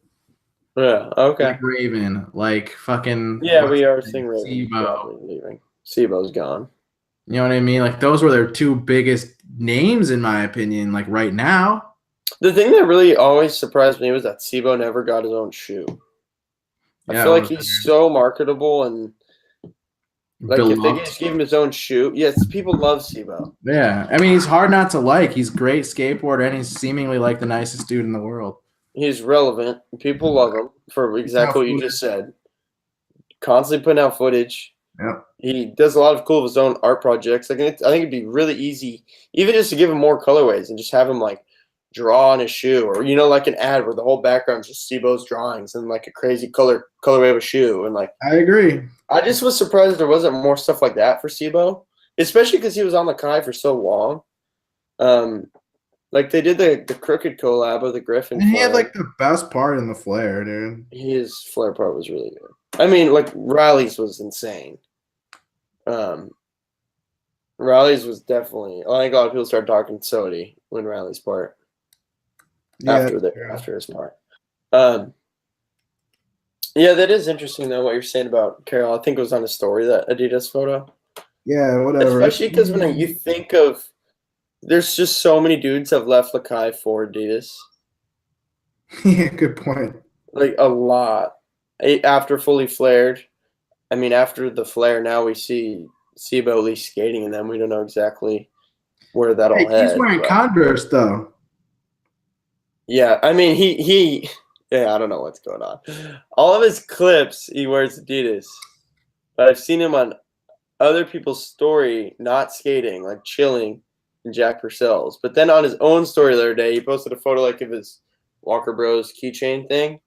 Yeah. Okay. Like Raven, like fucking. Yeah, what's we are his name? seeing Raven Sibo. probably leaving. Sibo's gone. You know what I mean? Like those were their two biggest names in my opinion. Like right now. The thing that really always surprised me was that Sibo never got his own shoe. I Yeah, feel it like was he's so marketable, and like if they just gave him his own shoe, yes, people love Sibo. Yeah, I mean he's hard not to like. He's a great skateboarder, and he's seemingly like the nicest dude in the world. He's relevant. People love him for exactly what you just said. Constantly putting out footage. Yep. He does a lot of cool of his own art projects. Like I think it'd be really easy, even just to give him more colorways and just have him like draw on his shoe, or like an ad where the whole background's just Sibo's drawings and like a crazy colorway of a shoe. And like I agree. I just was surprised there wasn't more stuff like that for Sibo, especially because he was on the Kai for so long. Like they did the Crooked collab with the Griffin. And he had like the best part in the flare, dude. His flare part was really good. I mean, like Riley's was insane. Riley's was definitely. I think a lot of people started talking Sody when Riley's part. Yeah, After his part. Yeah, that is interesting though what you're saying about Carroll. I think it was on a story, that Adidas photo. Yeah, whatever. Especially because when you think of, there's just so many dudes have left Lakai for Adidas. Yeah, good point. Like a lot. After Fully Flared, I mean, after the flare, now we see Sibo at least skating in them. We don't know exactly where that all heads. He's wearing Converse though. Yeah, I mean, he yeah, I don't know what's going on. All of his clips, he wears Adidas, but I've seen him on other people's story not skating, like chilling in Jack Purcell's. But then on his own story the other day, he posted a photo like of his Walker Bros keychain thing,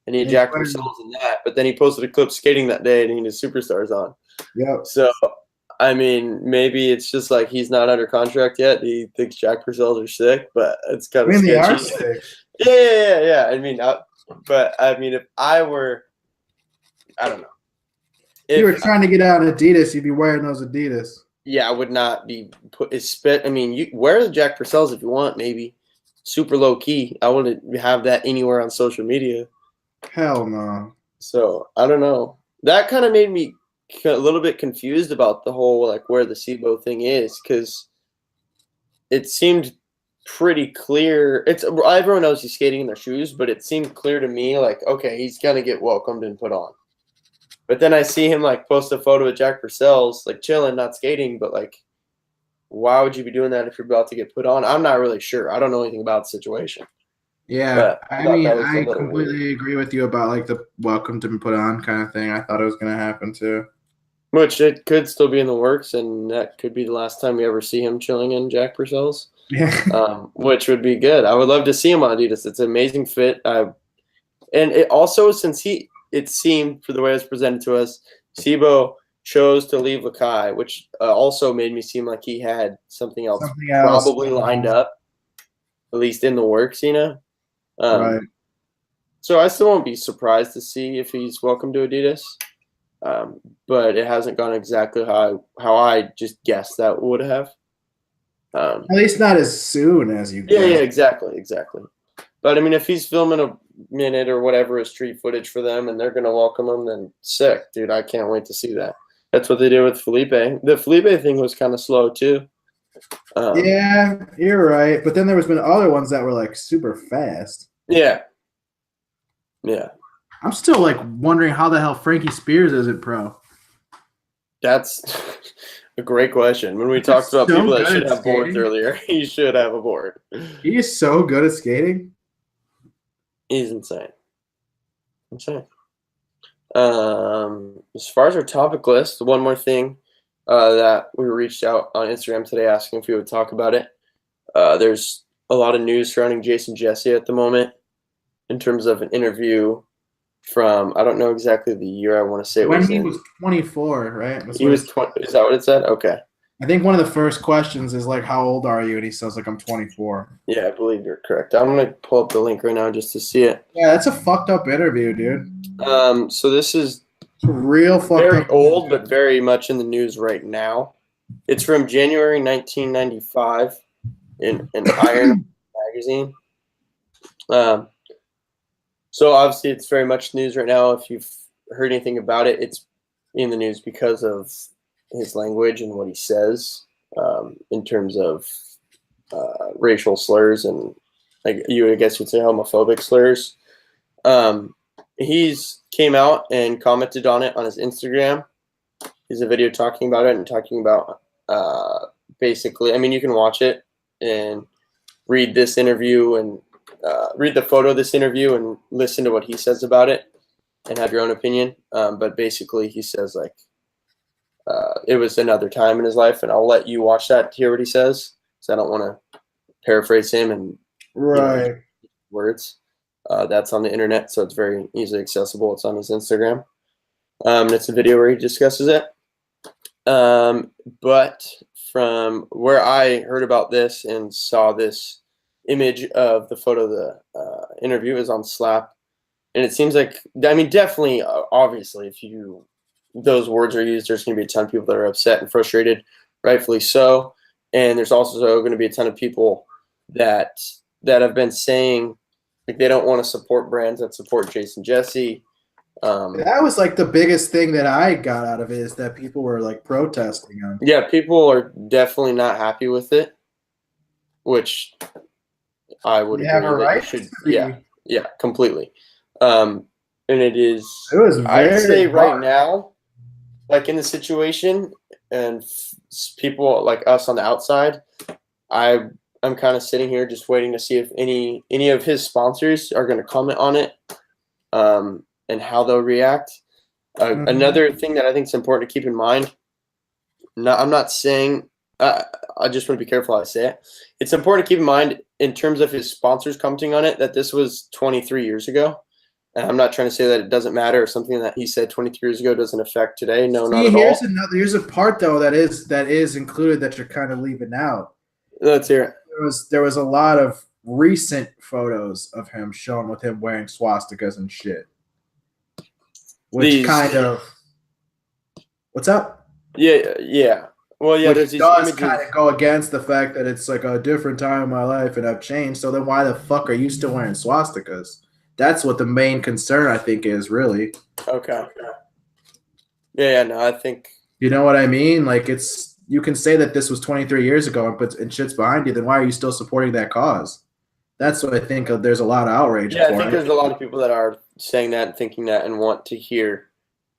and he had Jack Purcell's in that. But then he posted a clip skating that day, and he had his Superstars on. Yep. So, I mean, maybe it's just like he's not under contract yet. He thinks Jack Purcell's are sick, but it's kind of sketchy. They are sick. Yeah. I mean, if I were, I don't know. If you were trying to get out of Adidas, you'd be wearing those Adidas. Yeah, I would not be I mean, you wear the Jack Purcell's if you want, maybe. Super low key. I wouldn't have that anywhere on social media. Hell no. So, I don't know. That kind of made me a little bit confused about the whole, like, where the Sibo thing is, because it seemed pretty clear. Everyone knows he's skating in their shoes, but it seemed clear to me, like, okay, he's going to get welcomed and put on. But then I see him, like, post a photo of Jack Purcell's, like, chilling, not skating, but, like, why would you be doing that if you're about to get put on? I'm not really sure. I don't know anything about the situation. Yeah, I mean, I completely agree with you about, like, the welcome to be put on kind of thing. I thought it was going to happen, too. Which it could still be in the works, and that could be the last time we ever see him chilling in Jack Purcell's. Yeah. Which would be good. I would love to see him on Adidas. It's an amazing fit. And it also, since it seemed, for the way it was presented to us, Sibo chose to leave Lakai, which also made me seem like he had something else probably lined up, at least in the works, Right. So I still won't be surprised to see if he's welcome to Adidas. But it hasn't gone exactly how I just guessed that would have. At least not as soon as you guessed. Yeah, exactly. But I mean, if he's filming a minute or whatever is street footage for them, and they're gonna welcome him, then sick, dude. I can't wait to see that. That's what they did with Felipe. The Felipe thing was kind of slow too. Yeah, you're right. But then there was been other ones that were like super fast. Yeah. Yeah. I'm still like wondering how the hell Frankie Spears isn't pro. That's a great question. When we He's talked about so people that good should at have boards skating. earlier, he should have a board. He is so good at skating. He's insane. Insane. As far as our topic list, one more thing that we reached out on Instagram today asking if we would talk about it. There's a lot of news surrounding Jason Jesse at the moment in terms of an interview from, I don't know exactly the year. I want to say it When was he in. was 24, right? He was 20. Is that what it said? Okay. I think one of the first questions is like, "How old are you?" And he says like, "I'm 24." Yeah, I believe you're correct. I'm gonna pull up the link right now just to see it. Yeah, that's a fucked up interview, dude. So this is It's a real fucked very up old, interview. but very much in the news right now. It's from January 1995 in Iron magazine. So obviously it's very much news right now. If you've heard anything about it, it's in the news because of his language and what he says in terms of racial slurs and, like, I guess you'd say homophobic slurs. He's came out and commented on it on his Instagram. He's a video talking about it and talking about basically, I mean, you can watch it and read this interview and read the photo of this interview and listen to what he says about it and have your own opinion. But basically, he says, like, it was another time in his life, and I'll let you watch that to hear what he says. So I don't want to paraphrase him and Right. words. That's on the internet, so it's very easily accessible. It's on his Instagram. It's a video where he discusses it. But from where I heard about this and saw this image of the photo of the interview is on Slap, and it seems like, I mean, definitely, obviously, if those words are used, there's going to be a ton of people that are upset and frustrated, rightfully so. And there's also going to be a ton of people that have been saying, like, they don't want to support brands that support Jason Jesse. That was like the biggest thing that I got out of it is that people were like protesting on. Yeah, people are definitely not happy with it, which I would You agree have a that right you should. to be. Yeah, completely. And it is. It was I'd very say right hard. now, like in the situation, and people like us on the outside, I'm kind of sitting here just waiting to see if any of his sponsors are going to comment on it, and how they'll react. Another thing that I think is important to keep in mind. I'm not saying. I just want to be careful how I say it. It's important to keep in mind in terms of his sponsors commenting on it that this was 23 years ago. And I'm not trying to say that it doesn't matter or something that he said 23 years ago doesn't affect today. No, not at all. Here's a part though that is included that you're kind of leaving out. Let's hear it. There was a lot of recent photos of him shown with him wearing swastikas and shit. Which kind of what's up? Yeah. Well, yeah, Which there's these does images. kind of go against the fact that it's like a different time in my life and I've changed. So then why the fuck are you still wearing swastikas? That's what the main concern, I think, is really. Okay. Yeah, no, I think. You know what I mean? Like, you can say that this was 23 years ago and shit's behind you, then why are you still supporting that cause? That's what I think there's a lot of outrage for. Yeah, I think there's a lot of people that are saying that and thinking that and want to hear.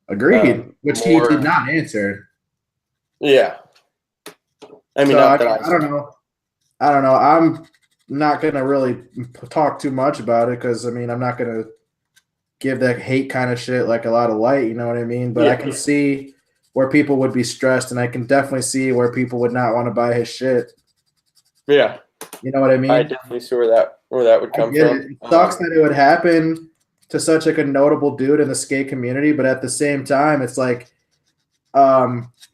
Agreed, which he did not answer. Yeah. I mean, so, I don't know. I'm not going to really talk too much about it because, I mean, I'm not going to give that hate kind of shit like a lot of light, you know what I mean? But I can see where people would be stressed, and I can definitely see where people would not want to buy his shit. Yeah. You know what I mean? I definitely see where that would come from. It sucks that it would happen to such like a notable dude in the skate community, but at the same time, it's like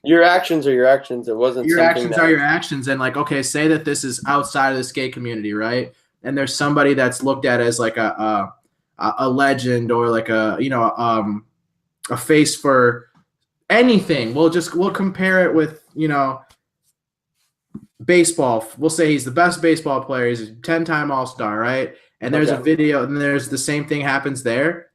your actions are your actions. It wasn't your actions are your actions, and like, okay, say that this is outside of the skate community, right? And there's somebody that's looked at as like a legend or like a face for anything. We'll compare it with baseball. We'll say he's the best baseball player. He's a 10-time All-Star, right? And there's a video, and there's the same thing happens there.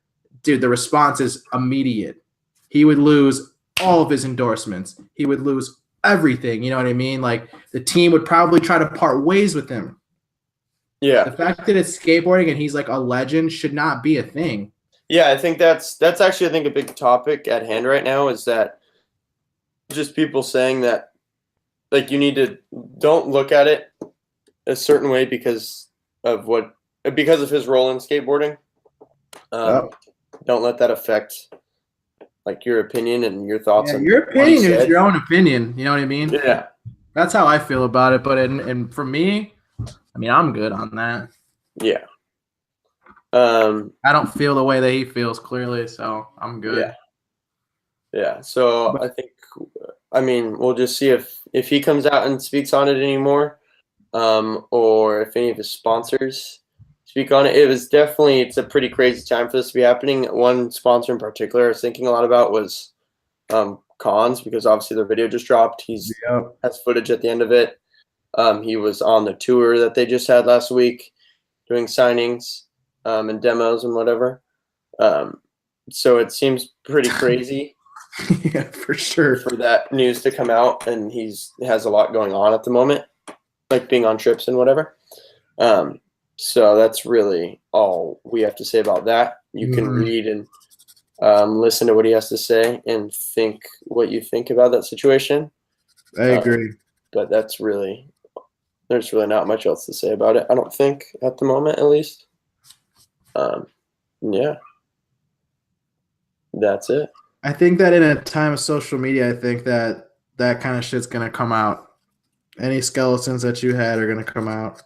Dude, the response is immediate. He would lose all of his endorsements. He would lose everything. You know what I mean? Like, the team would probably try to part ways with him. Yeah. The fact that it's skateboarding and he's like a legend should not be a thing. Yeah, I think that's actually, I think, a big topic at hand right now is that just people saying that, like, you need to don't look at it a certain way because of his role in skateboarding. Oh. Don't let that affect like your opinion and your thoughts Yeah, on your what he opinion is said. your own opinion. You know what I mean? Yeah, That's how I feel about it. But and for me, I mean, I'm good on that. yeah, I don't feel the way that he feels clearly, so I'm good. yeah. So But I think, I mean, we'll just see if he comes out and speaks on it anymore, or if any of his sponsors speak on it. It's a pretty crazy time for this to be happening. One sponsor in particular I was thinking a lot about was Cons, because obviously their video just dropped. Has footage at the end of it. He was on the tour that they just had last week doing signings and demos and whatever. So it seems pretty crazy yeah, for sure. for that news to come out, and has a lot going on at the moment, like being on trips and whatever. So that's really all we have to say about that. You can read and listen to what he has to say and think what you think about that situation. I agree. But there's really not much else to say about it, I don't think, at the moment, at least. Yeah. That's it. I think that in a time of social media, I think that that kind of shit's gonna come out. Any skeletons that you had are gonna come out.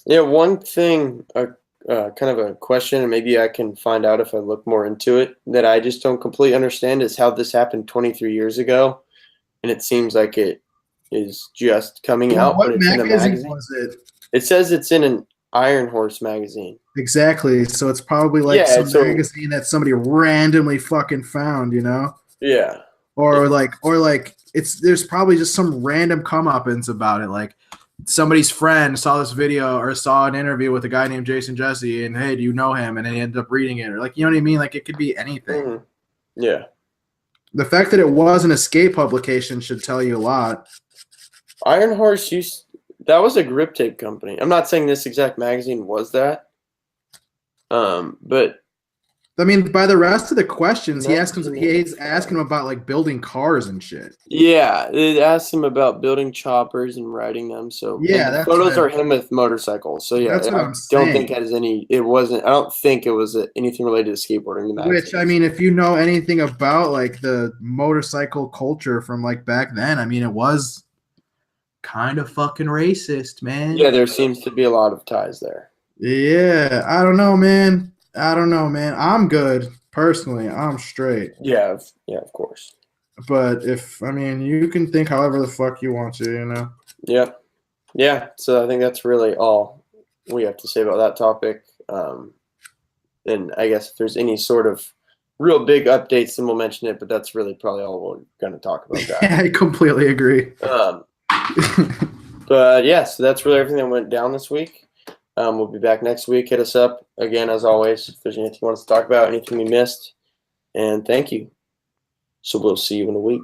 Yeah, one thing, kind of a question, and maybe I can find out if I look more into it, that I just don't completely understand is how this happened 23 years ago, and it seems like it is just coming out, What but it's in a magazine. was it? It says it's in an Iron Horse magazine. Exactly. So it's probably like some magazine that somebody randomly fucking found, you know? Yeah. Or there's probably just some random comeuppance about it. Like somebody's friend saw this video or saw an interview with a guy named Jason Jesse, and hey, do you know him? And then he ended up reading it, or like, you know what I mean? Like it could be anything. Mm-hmm. Yeah. The fact that it was an skate publication should tell you a lot. Iron Horse that was a grip tape company. I'm not saying this exact magazine was that. But I mean, by the rest of the questions, he's asking him about like building cars and shit. Yeah, it asked him about building choppers and riding them. So yeah, the photos are him with motorcycles. So yeah, that's what I'm don't saying. think it has any. It wasn't. I don't think it was anything related to skateboarding. Which I mean, if you know anything about like the motorcycle culture from like back then, I mean, it was kind of fucking racist, man. Yeah, there seems to be a lot of ties there. Yeah, I don't know, man. I'm good personally. I'm straight. Yeah, of course. But you can think however the fuck you want to, you know. Yep. Yeah. So I think that's really all we have to say about that topic. And I guess if there's any sort of real big updates, then we'll mention it. But that's really probably all we're going to talk about. That. I completely agree. But yeah, so that's really everything that went down this week. We'll be back next week. Hit us up again, as always, if there's anything you want us to talk about, anything we missed. And thank you. So we'll see you in a week.